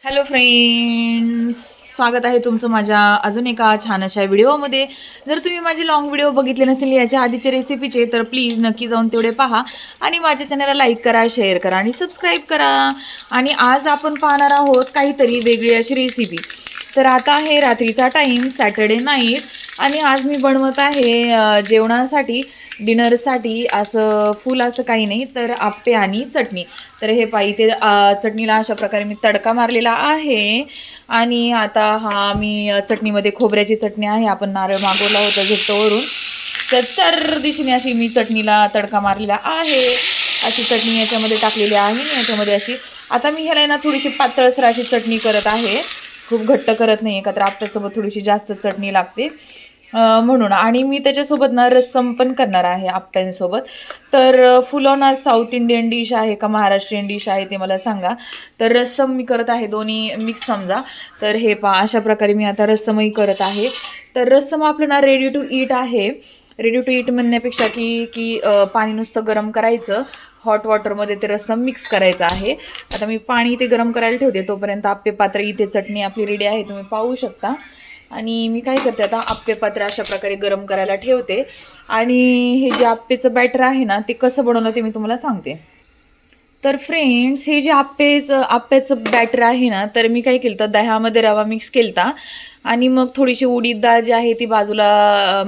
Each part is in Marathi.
हॅलो फ्रेंड्स, स्वागत आहे तुमचं माझ्या अजून एका छान अशा व्हिडिओमध्ये. जर तुम्ही माझे लॉंग व्हिडिओ बघितले नसतील याच्या आधीचे रेसिपीचे, तर प्लीज नक्की जाऊन तेवढे पहा आणि माझ्या चॅनलला लाईक करा, शेअर करा आणि सबस्क्राईब करा. आणि आज आपण पाहणार आहोत काहीतरी वेगळी अशी रेसिपी. तर आता आहे रात्रीचा टाईम, सॅटर्डे नाईट, आणि आज मी बनवत आहे जेवणासाठी, डिनरसाठी असं फुल असं काही नाही, तर आप्पे आणि चटणी. तर हे पाई ते चटणीला अशा प्रकारे मी तडका मारलेला आहे. आणि आता मी चटणीमध्ये खोबऱ्याची चटणी आहे, आपण नारळ मागवला होता झुट्टोवरून, तर दिशेने अशी मी चटणीला तडका मारलेला आहे. अशी चटणी याच्यामध्ये टाकलेली आहे मी याच्यामध्ये अशी. आता मी ह्याला ना थोडीशी पातळसर अशी चटणी करत आहे, खूप घट्ट करत नाही, का तर आपल्यासोबत थोडीशी जास्त चटणी लागते म्हणून. आणि मी त्याच्यासोबत ना रस्सम पण करणार आहे आप्प्यांसोबत. तर फुल ऑन आज साऊथ इंडियन डिश आहे का महाराष्ट्रीयन डिश आहे ते मला सांगा. तर रस्सम मी करत आहे, दोन्ही मिक्स समजा. तर हे अशा प्रकारे मी आता रस्समही करत आहे. तर रस्सम आपलं ना रेडी टू ईट आहे. रेडी टू ईट म्हणण्यापेक्षा की पाणी नुसतं गरम करायचं, हॉट वॉटरमध्ये ते रस्सम मिक्स करायचं आहे. आता मी पाणी ते गरम करायला ठेवते, तोपर्यंत आप्पे पात्र इथे चटणी आपली रेडी आहे, तुम्ही पाहू शकता. आणि मी काय करते, आता आप्पे पात्र अशा प्रकारे गरम करायला ठेवते. आणि हे जे आप्पेचं बॅटर आहे ना, ते कसं बनवलं ते मी तुम्हाला सांगते. तर फ्रेंड्स, हे जे आप्प्याचं बॅटर आहे ना, तर मी काय केलं, तर दह्यामध्ये रवा मिक्स केलता आणि मग थोडीशी उडीद डाळ जी आहे ती बाजूला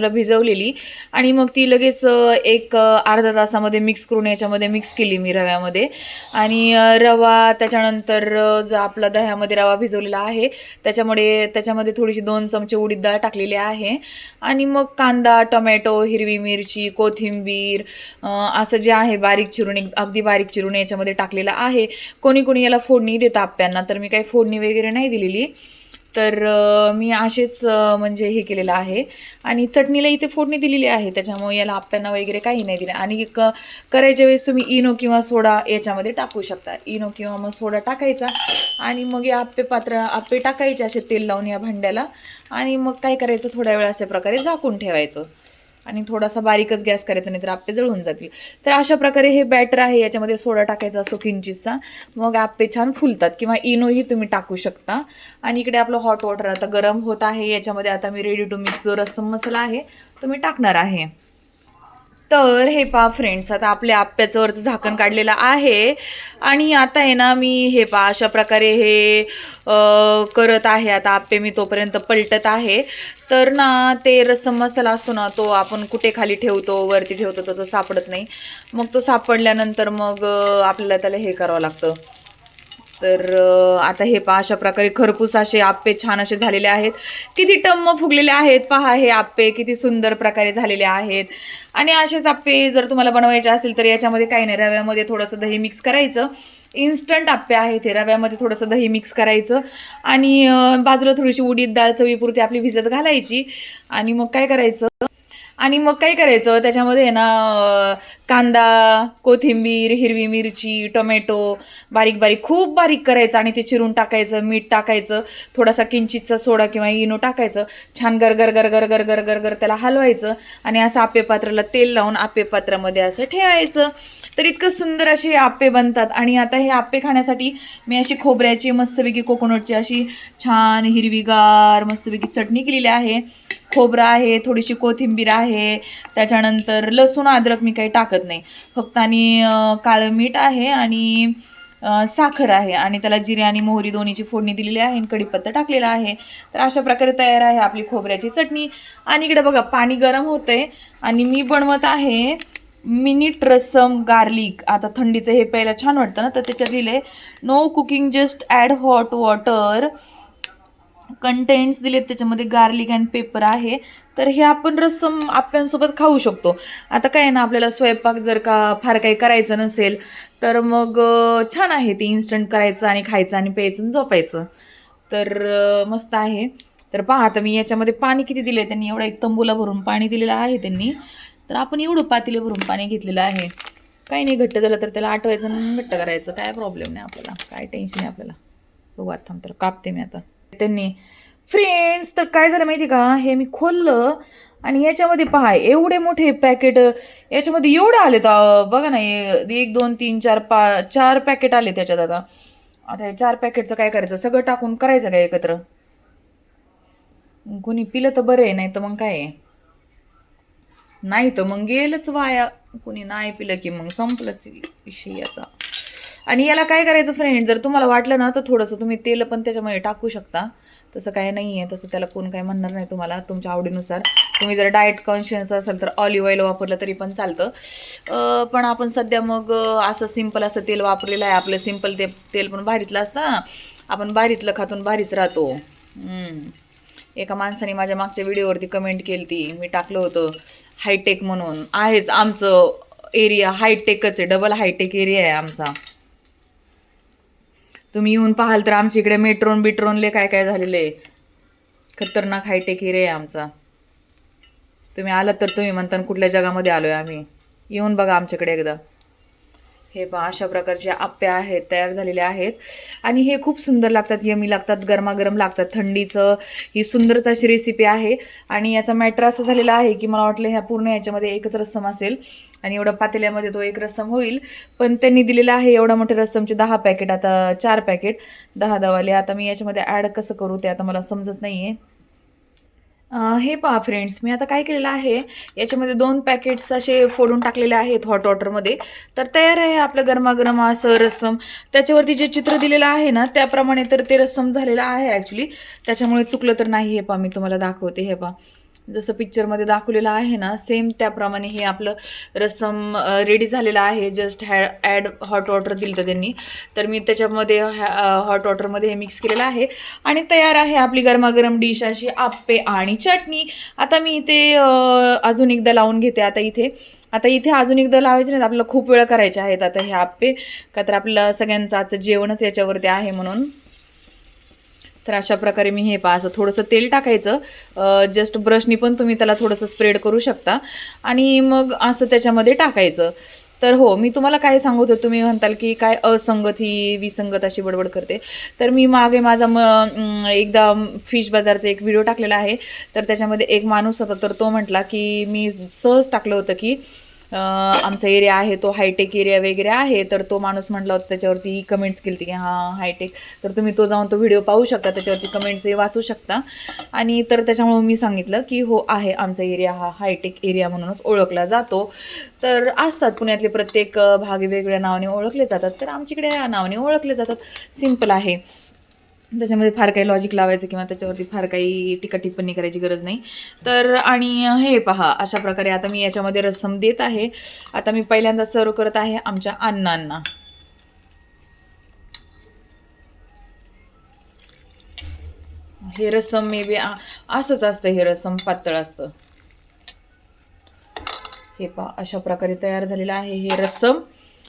भिजवलेली, आणि मग ती लगेच एक अर्धा तासामध्ये मिक्स करून याच्यामध्ये मिक्स केली मी रव्यामध्ये. आणि रवा त्याच्यानंतर जो आपला दह्यामध्ये रवा भिजवलेला आहे त्याच्यामध्ये थोडीशी 2 चमचे उडीद डाळ टाकलेली आहे. आणि मग कांदा, टोमॅटो, हिरवी मिरची, कोथिंबीर असं जे आहे बारीक चिरून, अगदी बारीक चिरून याच्यामध्ये टाकलेलं आहे. कोणी कोणी याला फोडणी देतं आप्प्यांना, तर मी काही फोडणी वगैरे नाही दिलेली. तर मी असेच म्हणजे हे केलेलं आहे. आणि चटणीला इथे फोडणी दिलेली आहे, त्याच्यामुळे याला आप्प्यांना वगैरे काही नाही दिलं. आणि करायच्या वेळेस तुम्ही इनो किंवा सोडा याच्यामध्ये टाकू शकता. इनो किंवा मग सोडा टाकायचा आणि मग या आप्पे टाकायचे असे तेल लावून या भांड्याला. आणि मग काय करायचं, थोड्या वेळ अशा प्रकारे झाकून ठेवायचं आणि थोडासा बारीकच गॅस करायचा, नाही तर आप्पे जळून जातील. तर अशा प्रकारे हे बॅटर आहे, याच्यामध्ये सोडा टाकायचा असतो किंचितचा, मग आप्पे छान फुलतात. किंवा इनोही तुम्ही टाकू शकता. आणि इकडे आपलं हॉट वॉटर आता गरम होत आहे, याच्यामध्ये आता मी रेडी टू मिक्स जो रस्सम मसाला आहे तो मी टाकणार आहे. तर हे फ्रेंड्स, आता आपल्या आप्प्याचं वरचं झाकण काढलेलं आहे. आणि आता आहे ना, मी हे अशा प्रकारे हे करत आहे. आता आप्पे मी तोपर्यंत पलटत आहे. तर ना, ते रस्सम मसाला असतो ना, तो आपण कुठे खाली ठेवतो, वरती ठेवतो, तर तो सापडत नाही. मग तो सापडल्यानंतर मग आपल्याला त्याला हे करावं लागतं. तर आता हे अशा प्रकारे खरपूस असे आप्पे छान असे झालेले आहेत. किती टम्म फुगलेले आहेत पहा, हे आप्पे किती सुंदर प्रकारे झालेले आहेत. आणि असेच आप्पे जर तुम्हाला बनवायचे असेल तर याच्यामध्ये काही नाही, रव्यामध्ये थोडंसं दही मिक्स करायचं. इन्स्टंट आप्पे आहे ते, रव्यामध्ये थोडंसं दही मिक्स करायचं. आणि बाजूला थोडीशी उडीद डाळ चवीपुरती आपली भिजत घालायची. आणि मग काय करायचं, त्याच्यामध्ये ना कांदा, कोथिंबीर, हिरवी मिरची, टोमॅटो बारीक बारीक, खूप बारीक करायचं आणि ते चिरून टाकायचं, मीठ टाकायचं, थोडासा किंचितचा सोडा किंवा इनो टाकायचं. छान गरगर गरगर गरगर गरगर त्याला हलवायचं. आणि असं आप्पे पात्राला तेल लावून आप्पे पात्रामध्ये असं ठेवायचं. तर इतकं सुंदर असे आप्पे बनतात. आणि आता हे आप्पे खाण्यासाठी मी अशी खोबऱ्याची मस्तपैकी, कोकोनटची अशी छान हिरवीगार मस्तपैकी चटणी केलेली आहे. खोबरं आहे, थोडीशी कोथिंबीर आहे, त्याच्यानंतर लसूण अद्रक मी काही टाकत नाही, फक्त आणि काळं मीठ आहे आणि साखर आहे. आणि त्याला जिरे आणि मोहरी दोन्हीची फोडणी दिलेली आहे आणि कढीपत्ता टाकलेला आहे. तर अशा प्रकारे तयार आहे आपली खोबऱ्याची चटणी. आणि इकडे बघा, पाणी गरम होतंय आणि मी बनवत आहे मिनिट रसम गार्लिक. आता थंडीचं हे प्यायला छान वाटतं ना, तर त्याच्यात दिले no cooking, just add hot water, contents दिलेत त्याच्यामध्ये, गार्लिक अँड पेपर आहे. तर हे आपण रस्सम आप्यांसोबत खाऊ शकतो. आता काय ना, आपल्याला स्वयंपाक जर का फार काही करायचं नसेल तर मग छान आहे ते, इन्स्टंट करायचं आणि खायचं आणि प्यायचं आणि झोपायचं. तर मस्त आहे. तर पहा, आता मी याच्यामध्ये पाणी किती दिलं आहे त्यांनी, एवढा एक तंबूला भरून पाणी दिलेलं आहे त्यांनी. तर आपण एवढं पातेले भरून पाणी घेतलेलं आहे. काही नाही, घट्ट झालं तर त्याला आटवायचं आणि घट्ट करायचं, काय प्रॉब्लेम नाही आपल्याला, काय टेन्शन नाही आपल्याला. बघू आता, थांब तर कापते मी आता त्यांनी. फ्रेंड्स, तर काय झालं माहिती का, हे मी खोललं आणि याच्यामध्ये पहा एवढे मोठे पॅकेट, याच्यामध्ये एवढे आले तर बघा ना, 1 2 3 4 5 4 पॅकेट आले त्याच्यात आता. आता हे 4 पॅकेटचं काय करायचं, सगळं टाकून करायचं काय एकत्र? कोणी पिलं तर बरं आहे, नाही तर मग काय आहे? नाही तर मग गेलंच वाया. कोणी नाही पिलं की मग संपलंच विषय याचा. आणि याला काय करायचं फ्रेंड, जर तुम्हाला वाटलं ना तर थोडंसं तुम्ही तेल पण त्याच्यामध्ये टाकू शकता. तसं काय नाही आहे, तसं त्याला कोण काय म्हणणार नाही तुम्हाला, तुमच्या आवडीनुसार. तुम्ही जर डाएट कॉन्शियस असाल तर ऑलिव्ह ऑइल वापरलं तरी पण चालतं. पण आपण सध्या मग असं सिंपल असं तेल वापरलेलं आहे. आपलं सिंपल तेल पण भारीतलं असतं ना, आपण भारीतलं खातून भारीच राहतो. एका माणसाने माझ्या मागच्या व्हिडिओवरती कमेंट केली ती, मी टाकलं होतं हायटेक म्हणून. आहेच आमचं एरिया हायटेकच आहे, डबल हायटेक एरिया आहे आमचा. तुम्ही येऊन पाहाल तर आमच्या इकडे मेट्रोन बिट्रोनले काय काय झालेलं आहे. खतरनाक हायटेक एरिया आहे आमचा. तुम्ही आलात तर तुम्ही म्हणता कुठल्या जगामध्ये आलोय आम्ही. येऊन बघा आमच्याकडे एकदा. हे पहा अशा प्रकारचे आप्पे आहेत, तयार झालेले आहेत. आणि हे खूप सुंदर लागतात, यमी लागतात, गरमागरम लागतात. थंडीचं ही सुंदरच अशी रेसिपी आहे. आणि याचा मॅटर असं झालेला आहे की मला वाटलं ह्या पूर्ण याच्यामध्ये एकच रस्सम असेल आणि एवढं पातेल्यामध्ये तो एक रस्सम होईल. पण त्यांनी दिलेला आहे एवढा मोठे रस्समचे 10 पॅकेट, आता 4 पॅकेट 10 वाले. आता मी याच्यामध्ये ॲड कसं करू ते आता मला समजत नाही आहे. हे पहा फ्रेंड्स, मी आता काय केलेलं आहे, याच्यामध्ये 2 पॅकेट्स असे फोडून टाकलेले आहेत हॉट वॉटरमध्ये. तर तयार आहे आपलं गरमागरम असं रस्सम. त्याच्यावरती जे चित्र दिलेलं आहे ना त्याप्रमाणे तर ते रस्सम झालेलं आहे ॲक्च्युली. त्याच्यामुळे चुकलं तर नाही. हे पहा मी तुम्हाला दाखवते. हे पहा जसं पिक्चरमध्ये दाखवलेलं आहे ना सेम त्याप्रमाणे हे आपलं रस्सम रेडी झालेलं आहे. जस्ट ॲड हॉट वॉटर दिलं तर त्यांनी, तर मी त्याच्यामध्ये हॉट वॉटरमध्ये हे मिक्स केलेलं आहे आणि तयार आहे आपली गरमागरम डिश अशी आप्पे आणि चटणी. आता मी इथे अजून एकदा लावून घेते. आता इथे अजून एकदा लावायचे नाहीत, आपल्याला खूप वेळ करायचे आहेत आता हे आप्पे, का तर आपल्याला सगळ्यांचं आजचं जेवणच याच्यावरती आहे म्हणून. तर अशा प्रकारे मी हे पहा असं थोडंसं तेल टाकायचं, जस्ट ब्रशनी पण तुम्ही त्याला थोडंसं स्प्रेड करू शकता आणि मग असं त्याच्यामध्ये टाकायचं. तर हो, मी तुम्हाला काय सांगत होते, तुम्ही म्हणताल की काय असंगत ही विसंगत अशी बडबड करते. तर मी मागे माझा एकदा फिश बाजारचा एक व्हिडिओ टाकलेला आहे. तर त्याच्यामध्ये एक माणूस होता, तर तो म्हटला की मी सहज टाकलं होतं की आमचा एरिया आहे तो हायटेक एरिया वगैरे आहे. तर तो माणूस म्हटला होता, त्याच्यावरती कमेंट्स केली होती की हां हायटेक. तर तुम्ही तो जाऊन तो व्हिडिओ पाहू शकता, त्याच्यावरती कमेंट्स वाचू शकता. आणि तर त्याच्यामुळे मी सांगितलं की हो आहे आमचा एरिया हा हायटेक एरिया म्हणूनच ओळखला जातो. तर असतात पुण्यातले प्रत्येक भाग वेगवेगळ्या नावाने ओळखले जातात, तर आमच्याकडे या नावाने ओळखले जातात. सिंपल आहे, त्याच्यामध्ये फार काही लॉजिक लावायचं किंवा त्याच्यावरती फार काही टीका टिप्पणी करायची गरज नाही. तर आणि हे पहा अशा प्रकारे आता मी याच्यामध्ये रस्सम देत आहे. आता मी पहिल्यांदा सर्व करत आहे आमच्या अण्णांना. हे रस्सम मे बी असंच असतं, हे रस्सम पातळ असतं. हे पहा अशा प्रकारे तयार झालेलं आहे हे रस्सम.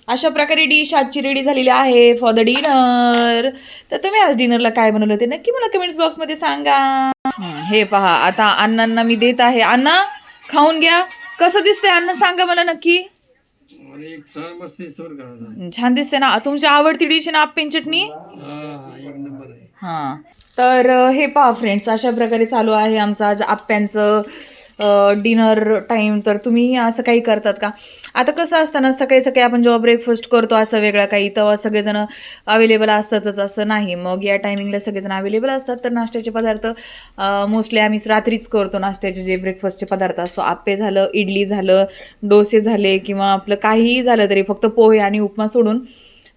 अशा प्रकारे डिश आजची रेडी झालेली आहे फॉर द डिनर. तर तुम्ही आज डिनरला काय बनवलं ते नक्की मला कमेंट्स बॉक्समध्ये सांगा. हे पहा आता अण्णांना मी देत आहे. अण्णा खाऊन घ्या. कसं दिसतंय अन्न सांगा मला नक्की. छान दिसते ना. तुमची आवडती डिश ना आप्पेन चटणी. हां तर हे पहा फ्रेंड्स अशा प्रकारे चालू आहे आमचं आज आप्प्यांचं डिनर टाईम. तर तुम्ही असं काही करतात का? आता कसं असतं ना, सकाळी सकाळी आपण जेव्हा ब्रेकफास्ट करतो असं वेगळं काही, तेव्हा सगळेजण अवेलेबल असतातच असं नाही. मग या टायमिंगला सगळेजण अवेलेबल असतात. तर नाश्त्याचे पदार्थ मोस्टली आम्ही रात्रीच करतो. नाश्त्याचे जे ब्रेकफास्टचे पदार्थ असतो, आप्पे झालं, इडली झालं, डोसे झाले किंवा आपलं काहीही झालं तरी फक्त पोहे आणि उपमा सोडून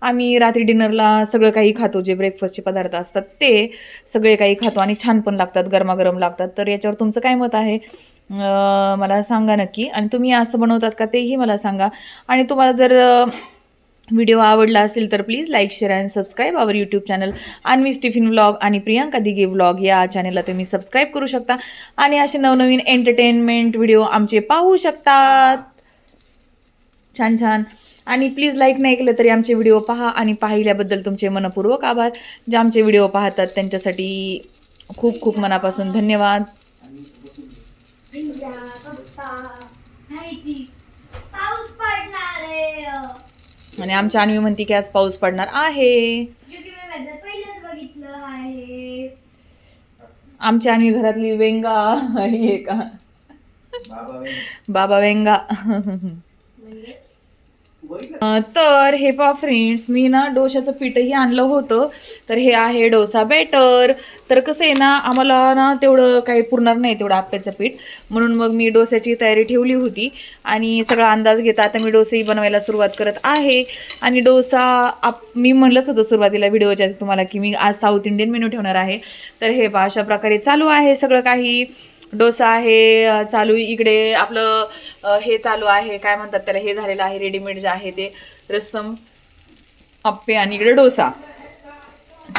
आम्ही रात्री डिनरला सगळं काही खातो. जे ब्रेकफास्टचे पदार्थ असतात ते सगळे काही खातो आणि छान पण लागतात, गरमागरम लागतात. तर याच्यावर तुमचं काय मत आहे मला सांगा नक्की. आणि तुम्ही असं बनवतात का तेही मला सांगा. आणि तुम्हाला जर व्हिडिओ आवडला असेल तर please like share and subscribe our YouTube channel Anvi's tiffin vlog आणि प्रियांका दिघे व्लॉग या चॅनलला तुम्ही सबस्क्राईब करू शकता आणि असे नवनवीन एंटरटेनमेंट व्हिडिओ आमचे पाहू शकतात. छान छान. आणि प्लीज लाईक नाही केलं तरी आमचे व्हिडिओ पहा आणि पाहिल्याबद्दल तुमचे मनपूर्वक आभार. जे आमचे व्हिडिओ पाहतात त्यांच्यासाठी खूप खूप मनापासून धन्यवाद. आणि आमच्या अन्वी म्हणते की आज पाऊस पडणार आहे. आमच्या अन्वी घरातली वेंगा आहे का बाबा वेंगा तर हे पहा फ्रेंड्स, मी ना डोशाचं पीठही आणलं होतं. तर हे आहे डोसा बॅटर. तर कसं आहे ना, आम्हाला ना तेवढं काही पुरणार नाही तेवढं आप्याचं पीठ. म्हणून मग मी डोस्याची तयारी ठेवली होती आणि सगळा अंदाज घेता आता मी डोसेही बनवायला सुरुवात करत आहे. आणि डोसा मी म्हणलंच होतं सुरुवातीला व्हिडिओच्या आधी तुम्हाला की मी आज साऊथ इंडियन मेनू ठेवणार आहे. तर हे पहा अशा प्रकारे चालू आहे सगळं काही. डोसा आहे चालू, इकडे आपलं हे चालू आहे, काय म्हणतात त्याला, हे झालेलं आहे रेडीमेड जे आहे ते रस्सम, अप्पे आणि इकडे डोसा.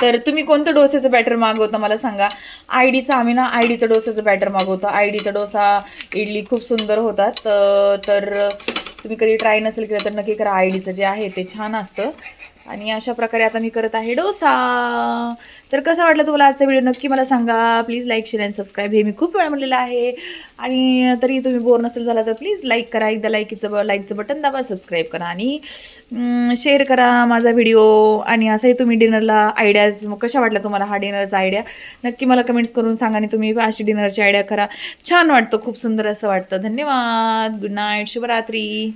तर तुम्ही कोणतं डोस्याचं बॅटर मागवता मला सांगा. आयडीचं, आम्ही ना आयडीचं डोस्याचं बॅटर मागवतो. आयडीचा डोसा इडली खूप सुंदर होतात. तर तुम्ही कधी ट्राय नसेल केलं तर नक्की करा. आयडीचं जे आहे ते छान असतं. आणि अशा प्रकारे आता मी करत आहे डोसा. तर कसं वाटलं तुम्हाला आजचा व्हिडिओ नक्की मला सांगा. प्लीज लाईक, शेअर आणि सबस्क्राईब हे मी खूप वेळा म्हणलेलं आहे. आणि तरी तुम्ही बोर नसेल झाला तर प्लीज लाईक करा. एकदा लाईकचं बटन दाबा, सबस्क्राईब करा आणि शेअर करा माझा व्हिडिओ. आणि असंही तुम्ही डिनरला आयडियाज कशा वाटल्या तुम्हाला हा डिनरचा आयडिया नक्की मला कमेंट्स करून सांगा. आणि तुम्ही अशी डिनरची आयडिया करा. छान वाटतं, खूप सुंदर असं वाटतं. धन्यवाद. गुड नाईट, शुभरात्री.